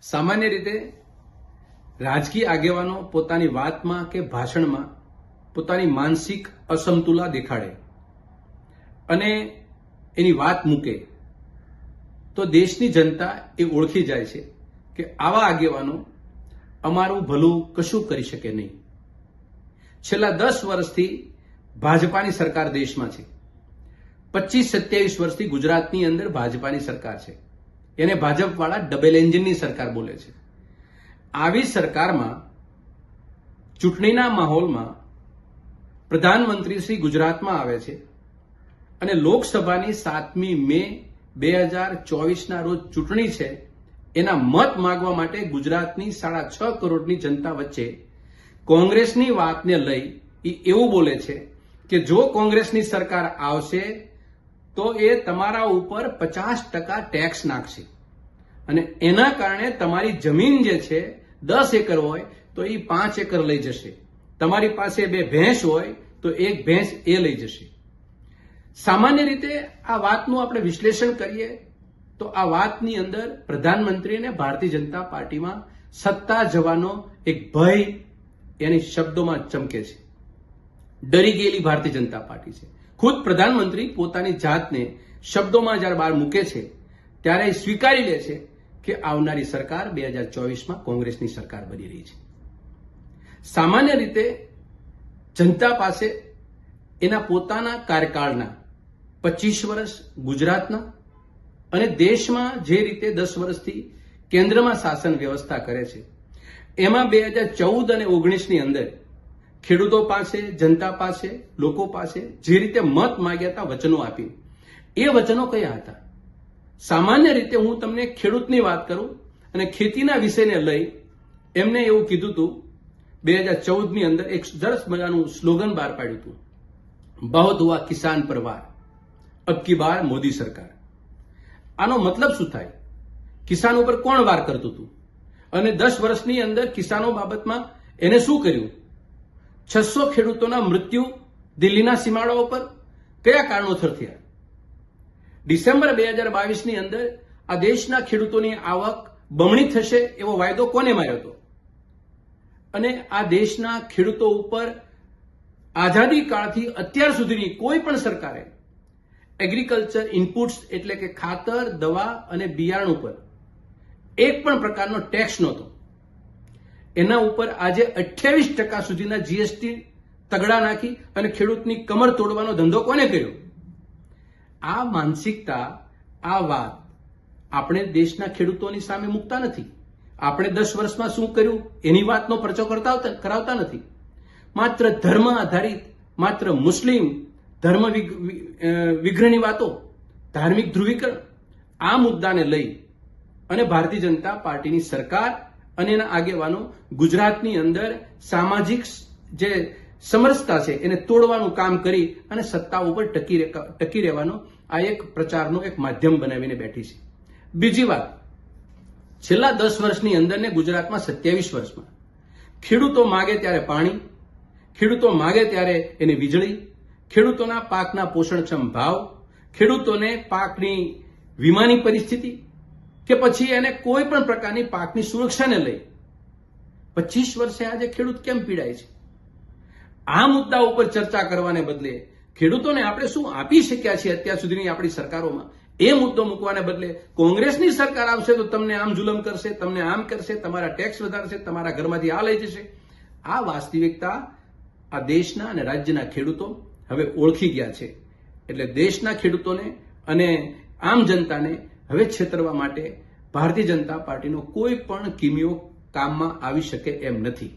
સામાન્ય રીતે રાજકીય આગેવાનો પોતાની વાતમાં કે ભાષણમાં પોતાની માનસિક અસમતુલા દેખાડે અને એની વાત મૂકે તો દેશની જનતા એ ઓળખી જાય છે કે આવા આગેવાનો અમારું ભલું કશું કરી શકે નહીં. છેલ્લા 10 વર્ષથી ભાજપાની સરકાર દેશમાં છે. 25-27 વર્ષથી ગુજરાતની અંદર ભાજપાની સરકાર છે. એને ભાજપવાળા ડબલ એન્જિનની સરકાર બોલે છે. આવી સરકારમાં ચૂંટણીના માહોલમાં પ્રધાનમંત્રી શ્રી ગુજરાતમાં આવે છે અને લોકસભાની 7મી મે 2024ના રોજ ચૂંટણી છે. એના મત માંગવા માટે ગુજરાતની 6.5 કરોડની જનતા વચ્ચે કોંગ્રેસની વાતને લઈ એવું બોલે છે કે જો કોંગ્રેસની સરકાર આવશે તો એ તમારા ઉપર 50% ટેક્સ નાખશે અને એના કારણે તમારી જમીન જે છે 10 એકર હોય તો એ 5 એકર લઈ જશે. તમારી પાસે 2 ભેંસ હોય તો 1 ભેંસ એ લઈ જશે. સામાન્ય રીતે આ વાતનું આપણે વિશ્લેષણ કરીએ તો આ વાતની અંદર પ્રધાનમંત્રી અને ભારતીય જનતા પાર્ટીમાં સત્તા જવાનો એક ભય એની શબ્દોમાં ચમકે છે. ડરી ગયેલી ભારતીય જનતા પાર્ટી છે. ખુદ પ્રધાનમંત્રી પોતાની જાતને શબ્દોમાં જ્યારે બહાર મૂકે છે ત્યારે સ્વીકારી લે છે કે આવનારી સરકાર 2024માં કોંગ્રેસની સરકાર બની રહી છે. સામાન્ય રીતે જનતા પાસે એના પોતાના કાર્યકાળના 25 વર્ષ ગુજરાતના અને દેશમાં જે રીતે 10 વર્ષથી કેન્દ્રમાં શાસન વ્યવસ્થા કરે છે એમાં 2014 અને 19ની અંદર ખેડૂતો પાસે, જનતા પાસે, લોકો પાસે જે રીતે મત માંગ્યા હતા, વચનો આપી, એ વચનો કયા હતા? સામાન્ય રીતે હું તમને ખેડૂતની વાત કરું અને ખેતીના વિષયને લઈ એમને એવું કીધું હતું 2014ની અંદર એક સરસ મજાનું સ્લોગન બહાર પાડ્યું હતું, બહોત હુઆ કિસાન પર વાર, અબ કી બાર મોદી સરકાર. આનો મતલબ શું થાય? કિસાન ઉપર કોણ વાર કરતું હતું અને 10 વર્ષની અંદર કિસાનો બાબતમાં એને શું કર્યું? 600 ખેડૂતોના મૃત્યુ દિલ્હીના સીમાડાઓ પર કયા કારણોસર થયા? ડિસેમ્બર 2022ની અંદર આ દેશના ખેડૂતોની આવક બમણી થશે એવો વાયદો કોને માર્યો હતો? અને આ દેશના ખેડૂતો ઉપર આઝાદી કાળથી અત્યાર સુધીની કોઈ પણ સરકારે એગ્રીકલ્ચર ઇનપુટ્સ એટલે કે ખાતર, દવા અને બિયારણ ઉપર એક પણ પ્રકારનો ટેક્સ નહોતો. એના ઉપર આજે 28% સુધીના જીએસટી તગડા નાખી અને ખેડૂતની કમર તોડવાનો ધંધો કોને કર્યો? આ માનસિકતા, આ વાત આપણે દેશના ખેડૂતોની સામે મૂકતા નથી. આપણે 10 વર્ષમાં શું કર્યું એની વાતનો પરચો કરાવતા નથી. માત્ર ધર્મ આધારિત, માત્ર મુસ્લિમ ધર્મ વિગ્રહની વાતો, ધાર્મિક ધ્રુવીકરણ, આ મુદ્દાને લઈ અને ભારતીય જનતા પાર્ટીની સરકાર અને એના આગેવાનો ગુજરાતની અંદર સામાજિક જે સમરસતા છે એને તોડવાનું કામ કરી અને સત્તા ઉપર ટકી રહેવાનો આ એક પ્રચારનો એક માધ્યમ બનાવીને બેઠી છે. બીજી વાત, છેલ્લા 10 વર્ષની અંદર ને ગુજરાતમાં 27 વર્ષમાં ખેડૂતો માગે ત્યારે પાણી, ખેડૂતો માગે ત્યારે એની વીજળી, ખેડૂતોના પાકના પોષણક્ષમ ભાવ, ખેડૂતોને પાકની વીમાની પરિસ્થિતિ કે પછી એને કોઈ પણ પ્રકારની પાકની સુરક્ષાને લઈ 25 વર્ષે આજે ખેડૂત કેમ પીડાય છે? આ મુદ્દા ઉપર ચર્ચા કરવાને બદલે ખેડૂતોને આપણે શું આપી શક્યા છીએ અત્યાર સુધીની આપણી સરકારોમાં, એ મુદ્દો મૂકવાને બદલે કોંગ્રેસની સરકાર આવશે તો તમને આમ જુલમ કરશે, તમને આમ કરશે, તમારા ટેક્સ વધારશે, તમારા ઘરમાંથી આ લઈ જશે. આ વાસ્તવિકતા આ દેશના અને રાજ્યના ખેડૂતો હવે ઓળખી ગયા છે. એટલે દેશના ખેડૂતોને અને આમ જનતાને હવે છેતરવા માટે ભારતીય જનતા પાર્ટીનો કોઈ પણ કિમિયો કામમાં આવી શકે એમ નથી.